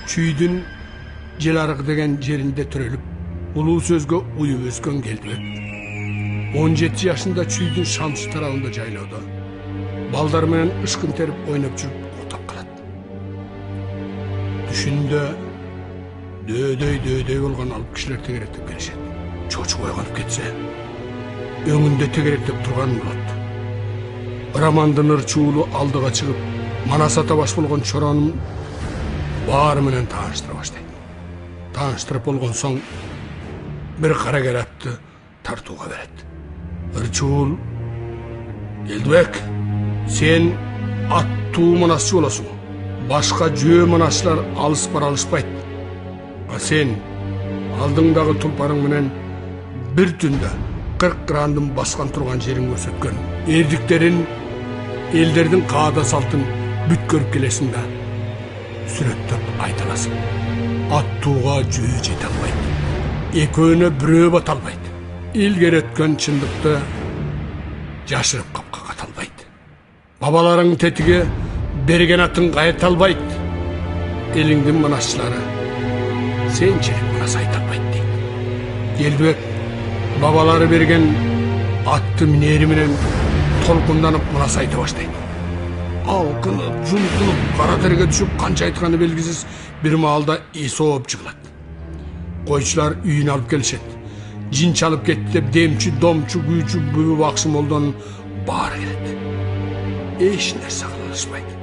Çüydün Jelarık degen жерinde төрөлүp, улуу сөзгө уюп өскөн Келдибек. 17 yaşında Çüydün Şamsı tarafında жайлоодо. Балдар менен ышкын терип ойноп жүрүп уктап калат. Түшүндө дөйдөй болгон алып кишилер тегеректеп келишет. Чочуп ойгонуп кетсе, өңүндө тегеректеп турган болот. Рамандын ырчуулу алдыга чыгып, манас ата баш болгон чоронун баары менен тааныштыра баштайт. Тааныштырып болгон соң бир карагер атты тартууга берет. Ырчуул: Келдибек, сен аттуу манасчы болосуң. Башка жөө манасчылар алыс бара алышпайт. А сен алдыңдагы тулпарың менен бир түндө 40 грандын баскан турган жерин көрсөткөн. Эрдиктерин, элдердин каада салтын бүт көрүп келесиң да сүрөттөп айта аласың. Аттууга жөө жете албайт. Экөөнө бирөө бата албайт. Илгери өткөн чындыкты жашырып капка ката албайт. Бабаларың тетиги берген атын кайта албайт. Элиңдин манасчылары сенчелик манас айта албайт дейт. Келдибек бабалары берген атты минери менен толкунданып манас айта баштайт. Алкынып, жумтунуп, кара терге түшүп, канча айтканы белгисиз бир маалда эси ооп жыгылат. Койчулар үйүнө алып келишет. Жин чалып кетти деп демчи, домчу, күйчү, бүбү бакшы молдонун баары келет. Эч нерсе кыла алышпайт.